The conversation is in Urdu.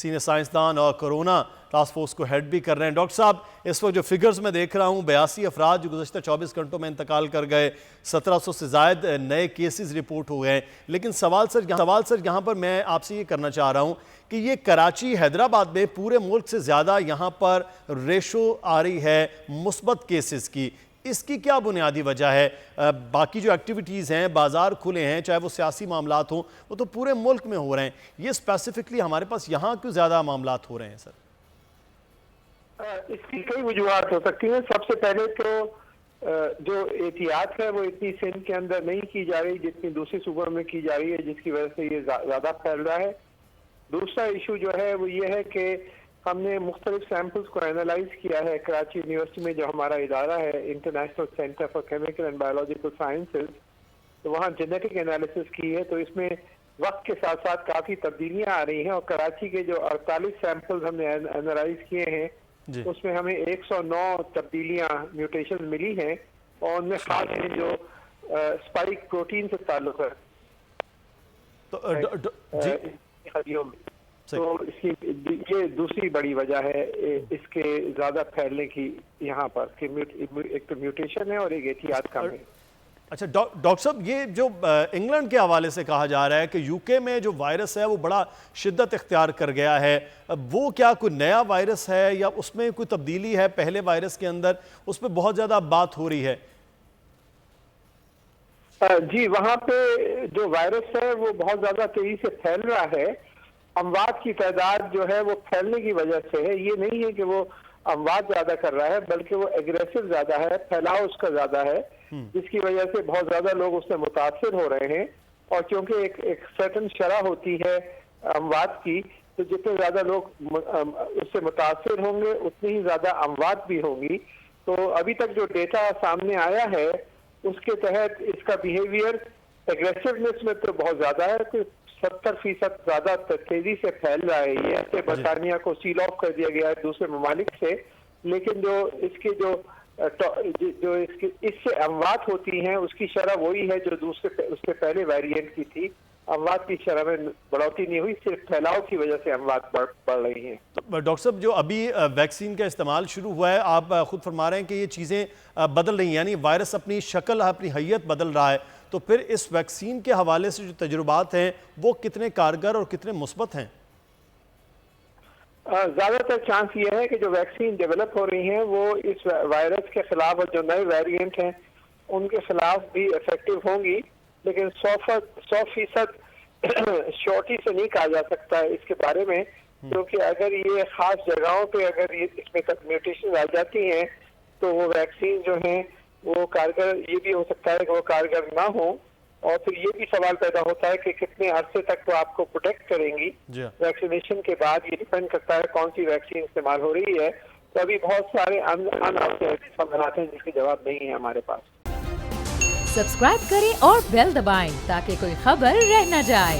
سینئر سائنسدان اور کرونا ٹاسک فورس کو ہیڈ بھی کر رہے ہیں۔ ڈاکٹر صاحب اس وقت جو فگرز میں دیکھ رہا ہوں 82 افراد جو گزشتہ 24 گھنٹوں میں انتقال کر گئے، 1700 سے زائد نئے کیسز رپورٹ ہوئے ہیں، لیکن سوال سر یہاں پر میں آپ سے یہ کرنا چاہ رہا ہوں کہ یہ کراچی حیدرآباد میں پورے ملک سے زیادہ یہاں پر ریشو آ رہی ہے مثبت کیسز کی، اس کی کیا بنیادی وجہ ہے؟ باقی جو ایکٹیویٹیز ہیں، بازار کھلے ہیں، چاہے وہ سیاسی معاملات ہوں، وہ تو پورے ملک میں ہو رہے ہیں، یہ اسپیسیفکلی ہمارے پاس یہاں کیوں زیادہ معاملات ہو رہے ہیں سر؟ اس کی کئی وجوہات ہو سکتی ہیں۔ سب سے پہلے تو جو احتیاط ہے وہ اتنی سندھ کے اندر نہیں کی جا رہی جتنی دوسری صوبوں میں کی جا رہی ہے، جس کی وجہ سے یہ زیادہ پھیل رہا ہے۔ دوسرا ایشو جو ہے وہ یہ ہے کہ ہم نے مختلف سیمپلز کو اینالائز کیا ہے کراچی یونیورسٹی میں، جو ہمارا ادارہ ہے international centre for chemical and biological sciences, تو وہاں جینیٹک انالیسس کی ہے، تو اس میں وقت کے ساتھ ساتھ کافی تبدیلیاں آ رہی ہیں، اور کراچی کے جو 48 سیمپلز ہم نے اینالائز کیے ہیں اس میں ہمیں 109 تبدیلیاں میوٹیشن ملی ہیں، اور ان میں خاص ہیں جو اسپائک پروٹین سے تعلق ہے تو اس کی یہ دوسری بڑی وجہ ہے اس کے زیادہ پھیلنے کی یہاں پر، کہ ایک تو میوٹیشن ہے اور ایک احتیاط کم ہے۔ اچھا ڈاکٹر صاحب، یہ جو انگلینڈ کے حوالے سے کہا جا رہا ہے کہ یو کے میں جو وائرس ہے وہ بڑا شدت اختیار کر گیا ہے، وہ کیا کوئی نیا وائرس ہے یا اس میں کوئی تبدیلی ہے پہلے وائرس کے اندر؟ اس پہ بہت زیادہ بات ہو رہی ہے۔ جی، وہاں پہ جو وائرس ہے وہ بہت زیادہ تیزی سے پھیل رہا ہے۔ اموات کی تعداد جو ہے وہ پھیلنے کی وجہ سے ہے، یہ نہیں ہے کہ وہ اموات زیادہ کر رہا ہے، بلکہ وہ ایگریسو زیادہ ہے، پھیلاؤ اس کا زیادہ ہے، جس کی وجہ سے بہت زیادہ لوگ اس سے متاثر ہو رہے ہیں۔ اور کیونکہ ایک سرٹن شرح ہوتی ہے اموات کی، تو جتنے زیادہ لوگ اس سے متاثر ہوں گے اتنی ہی زیادہ اموات بھی ہوں گی۔ تو ابھی تک جو ڈیٹا سامنے آیا ہے اس کے تحت اس کا بیہیویئر ایگریسونیس میں تو بہت زیادہ ہے، کہ 70% زیادہ تیزی سے پھیل رہا ہے۔ یہ برطانیہ کو سیل آف کر دیا گیا ہے دوسرے ممالک سے، لیکن جو اس سے اموات ہوتی ہیں اس کی شرح وہی ہے جو اس کے پہلے ویریئنٹ کی تھی۔ اموات کی شرح میں بڑھوتری نہیں ہوئی، صرف پھیلاؤ کی وجہ سے اموات بڑھ رہی ہیں۔ ڈاکٹر صاحب، جو ابھی ویکسین کا استعمال شروع ہوا ہے، آپ خود فرما رہے ہیں کہ یہ چیزیں بدل رہی ہیں، یعنی وائرس اپنی شکل، اپنی حیت بدل رہا ہے، تو پھر اس ویکسین کے حوالے سے جو تجربات ہیں وہ کتنے کارگر اور کتنے مثبت ہیں؟ زیادہ تر چانس یہ ہے کہ جو ویکسین ڈیولپ ہو رہی ہیں وہ اس وائرس کے خلاف، اور جو نئے ویریئنٹ ہیں ان کے خلاف بھی افیکٹو ہوں گی، لیکن 100% شورٹی سے نہیں کہا جا سکتا ہے اس کے بارے میں، کیونکہ اگر یہ خاص جگہوں پہ اگر اس میں میوٹیشن آ جاتی ہیں تو وہ ویکسین جو ہیں وہ کارگر، یہ بھی ہو سکتا ہے کہ وہ کارگر نہ ہوں، اور پھر یہ بھی سوال پیدا ہوتا ہے کہ کتنے عرصے تک وہ آپ کو پروٹیکٹ کریں گی ویکسینیشن کے بعد۔ یہ ڈیپینڈ کرتا ہے کون سی ویکسین استعمال ہو رہی ہے، تو ابھی بہت سارے سوالات ہیں جس کے جواب نہیں ہے ہمارے پاس۔ سبسکرائب کریں اور بیل دبائیں تاکہ کوئی خبر رہ نہ جائے۔